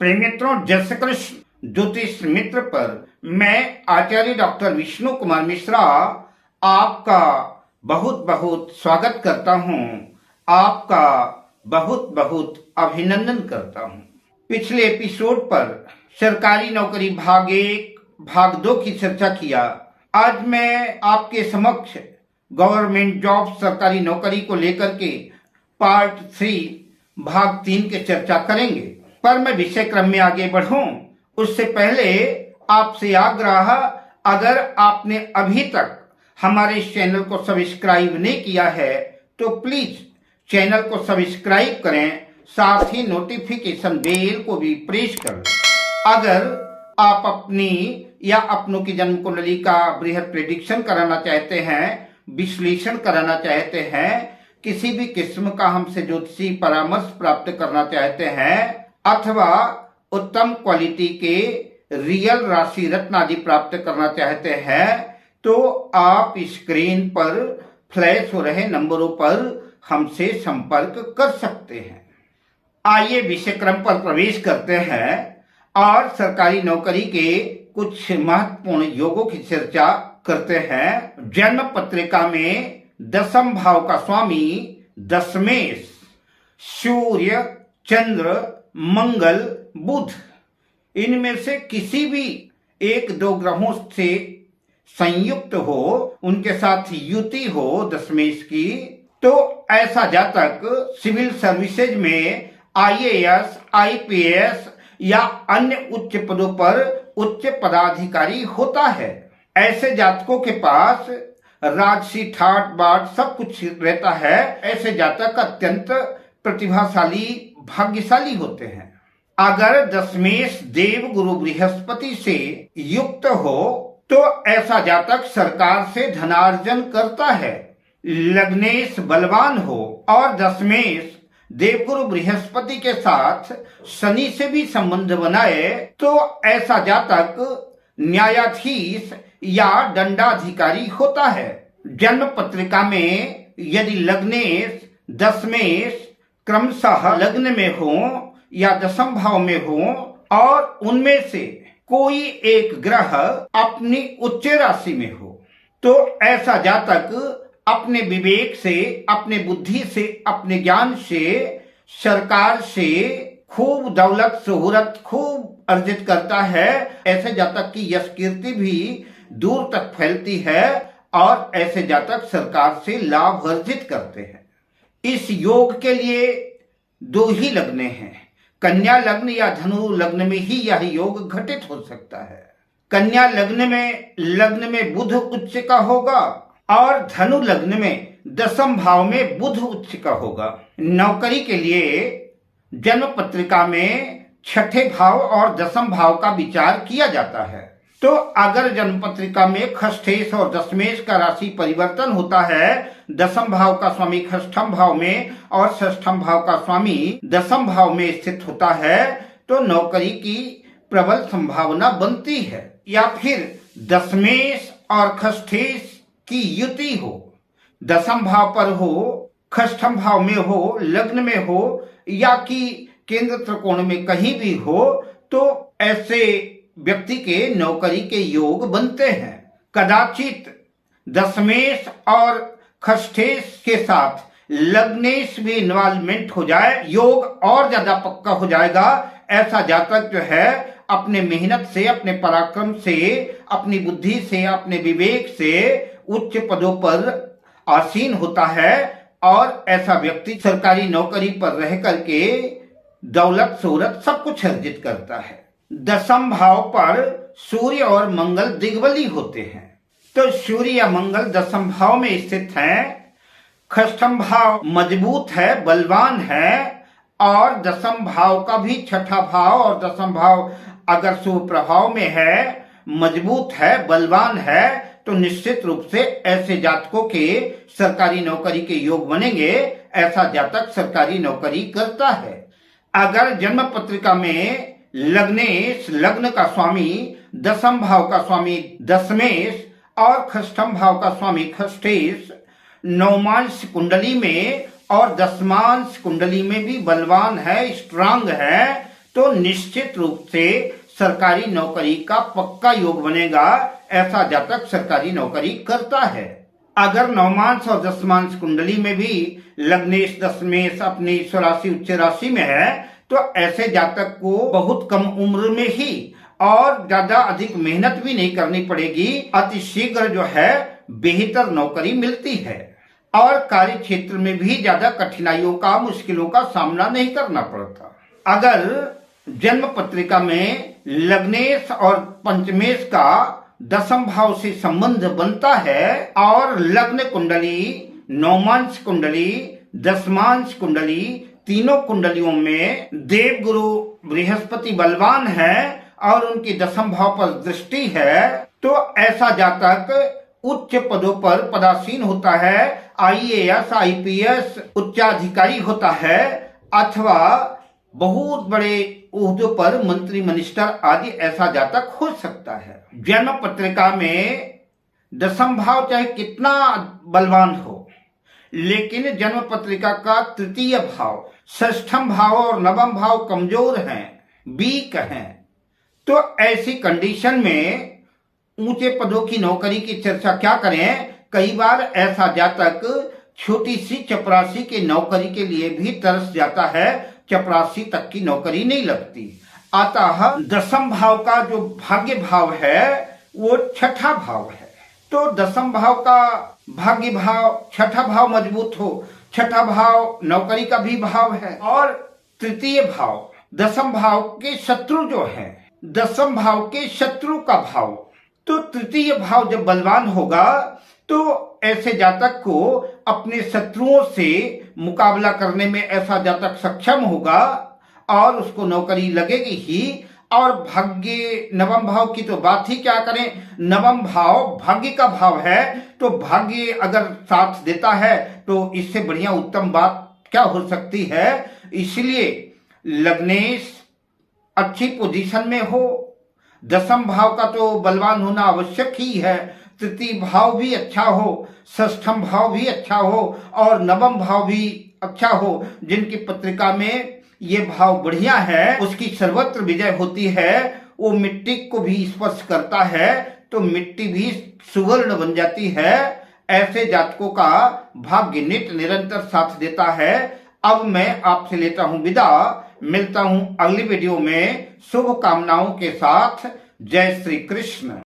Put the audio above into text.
प्रिय मित्रों, जय श्री कृष्ण। ज्योतिष मित्र पर मैं आचार्य डॉक्टर विष्णु कुमार मिश्रा आपका बहुत बहुत स्वागत करता हूं, आपका बहुत बहुत अभिनंदन करता हूं। पिछले एपिसोड पर सरकारी नौकरी भाग 1 भाग 2 की चर्चा किया। आज मैं आपके समक्ष गवर्नमेंट जॉब सरकारी नौकरी को लेकर के पार्ट 3 भाग 3 की चर्चा करेंगे। पर मैं विषय क्रम में आगे बढ़ूं उससे पहले आपसे आग्रह, अगर आपने अभी तक हमारे इस चैनल को सब्सक्राइब नहीं किया है तो प्लीज चैनल को सब्सक्राइब करें, साथ ही नोटिफिकेशन बेल को भी प्रेस करें। अगर आप अपनी या अपनों की जन्म कुंडली का बृहद प्रेडिक्शन कराना चाहते हैं, विश्लेषण कराना चाहते हैं, किसी भी किस्म का हमसे ज्योतिषी परामर्श प्राप्त करना चाहते हैं अथवा उत्तम क्वालिटी के रियल राशि रत्न आदि प्राप्त करना चाहते हैं तो आप स्क्रीन पर फ्लैश हो रहे नंबरों पर हमसे संपर्क कर सकते हैं। आइए विषय क्रम पर प्रवेश करते हैं और सरकारी नौकरी के कुछ महत्वपूर्ण योगों की चर्चा करते हैं। जन्म पत्रिका में दशम भाव का स्वामी दशमेश सूर्य, चंद्र, मंगल, बुध, इनमें से किसी भी 1-2 ग्रहों से संयुक्त हो, उनके साथ युति हो दशमेश की, तो ऐसा जातक सिविल सर्विसेज में IAS, IPS या अन्य उच्च पदों पर उच्च पदाधिकारी होता है। ऐसे जातकों के पास राजसी ठाट बाट सब कुछ रहता है। ऐसे जातक अत्यंत प्रतिभाशाली, भाग्यशाली होते हैं। अगर दशमेश देव गुरु बृहस्पति से युक्त हो तो ऐसा जातक सरकार से धनार्जन करता है। लग्नेश बलवान हो और दशमेश देवगुरु बृहस्पति के साथ शनि से भी संबंध बनाए तो ऐसा जातक न्यायाधीश या दंडाधिकारी होता है। जन्म पत्रिका में यदि लग्नेश, दशमेश क्रमशः लग्न में हो या दशम भाव में हो और उनमें से कोई एक ग्रह अपनी उच्च राशि में हो तो ऐसा जातक अपने विवेक से, अपने बुद्धि से, अपने ज्ञान से सरकार से खूब दौलत शोहरत खूब अर्जित करता है। ऐसे जातक की यश कीर्ति भी दूर तक फैलती है और ऐसे जातक सरकार से लाभ अर्जित करते हैं। इस योग के लिए 2 ही लग्न हैं, कन्या लग्न या धनु लग्न में ही यह योग घटित हो सकता है। कन्या लग्न में बुध उच्च का होगा और धनु लग्न में दशम भाव में बुध उच्च का होगा। नौकरी के लिए जन्म पत्रिका में छठे भाव और दशम भाव का विचार किया जाता है। तो अगर जन्म पत्रिका में खष्ठेश और दशमेश का राशि परिवर्तन होता है, दशम भाव का स्वामी खष्ठम भाव में और षष्ठम भाव का स्वामी दशम भाव में स्थित होता है तो नौकरी की प्रबल संभावना बनती है। या फिर दशमेश और खष्ठेश की युति हो, दशम भाव पर हो, खष्ठम भाव में हो, लग्न में हो या कि केंद्र त्रिकोण में कहीं भी हो तो ऐसे व्यक्ति के नौकरी के योग बनते हैं। कदाचित दशमेश और खष्ठेश के साथ लग्नेश भी इन्वॉल्वमेंट हो जाए, योग और ज्यादा पक्का हो जाएगा। ऐसा जातक जो है अपने मेहनत से, अपने पराक्रम से, अपनी बुद्धि से, अपने विवेक से उच्च पदों पर आसीन होता है और ऐसा व्यक्ति सरकारी नौकरी पर रह करके दौलत शोहरत सब कुछ अर्जित करता है। दशम भाव पर सूर्य और मंगल दिग्बली होते हैं तो सूर्य या मंगल दशम भाव में स्थित हैं। खष्ठम भाव मजबूत है, बलवान है और दशम भाव का भी छठा भाव और दशम भाव अगर शुभ प्रभाव में है, मजबूत है, बलवान है तो निश्चित रूप से ऐसे जातकों के सरकारी नौकरी के योग बनेंगे। ऐसा जातक सरकारी नौकरी करता है। अगर जन्म पत्रिका में लग्नेश, लग्न का स्वामी, दशम भाव का स्वामी दशमेश और खष्ठम भाव का स्वामी खष्ठेश नवमांश कुंडली में और दशमांश कुंडली में भी बलवान है, स्ट्रांग है तो निश्चित रूप से सरकारी नौकरी का पक्का योग बनेगा। ऐसा जातक सरकारी नौकरी करता है। अगर नवमांश और दशमांश कुंडली में भी लग्नेश दशमेश अपनी स्वराशि उच्च राशि में है तो ऐसे जातक को बहुत कम उम्र में ही और ज्यादा अधिक मेहनत भी नहीं करनी पड़ेगी, अतिशीघ्र जो है बेहतर नौकरी मिलती है और कार्य क्षेत्र में भी ज्यादा कठिनाइयों का मुश्किलों का सामना नहीं करना पड़ता। अगर जन्म पत्रिका में लग्नेश और पंचमेश का दशम भाव से संबंध बनता है और लग्न कुंडली, नवमांश कुंडली, दशमांश कुंडली तीनों कुंडलियों में देवगुरु बृहस्पति बलवान है और उनकी दशम भाव पर दृष्टि है तो ऐसा जातक उच्च पदों पर पदासीन होता है, IAS, IPS उच्चाधिकारी होता है अथवा बहुत बड़े ओहदों पर मंत्री मिनिस्टर आदि ऐसा जातक हो सकता है। जन्म पत्रिका में दशम भाव चाहे कितना बलवान हो लेकिन जन्म पत्रिका का तृतीय भाव, षष्ठम भाव और नवम भाव कमजोर हैं, वीक हैं, तो ऐसी कंडीशन में ऊंचे पदों की नौकरी की चर्चा क्या करें। कई बार ऐसा जातक छोटी सी चपरासी की नौकरी के लिए भी तरस जाता है, चपरासी तक की नौकरी नहीं लगती। अतः दशम भाव का जो भाग्य भाव है वो छठा भाव है, तो दशम भाव का भाग्य भाव, छठा भाव मजबूत हो, छठा भाव नौकरी का भी भाव है और तृतीय भाव दशम भाव के शत्रु जो है, दशम भाव के शत्रु का भाव, तो तृतीय भाव जब बलवान होगा तो ऐसे जातक को अपने शत्रुओं से मुकाबला करने में ऐसा जातक सक्षम होगा और उसको नौकरी लगेगी ही। और भाग्य नवम भाव की तो बात ही क्या करें, नवम भाव भाग्य का भाव है तो भाग्य अगर साथ देता है तो इससे बढ़िया उत्तम बात क्या हो सकती है। इसलिए लग्नेश अच्छी पोजीशन में हो, दशम भाव का तो बलवान होना आवश्यक ही है, तृतीय भाव भी अच्छा हो, षष्ठम भाव भी अच्छा हो और नवम भाव भी अच्छा हो। जिनकी पत्रिका में ये भाव बढ़िया है उसकी सर्वत्र विजय होती है, वो मिट्टी को भी स्पर्श करता है तो मिट्टी भी सुवर्ण बन जाती है। ऐसे जातकों का भाग्य नित्य निरंतर साथ देता है। अब मैं आपसे लेता हूं विदा, मिलता हूं अगली वीडियो में शुभ कामनाओं के साथ। जय श्री कृष्ण।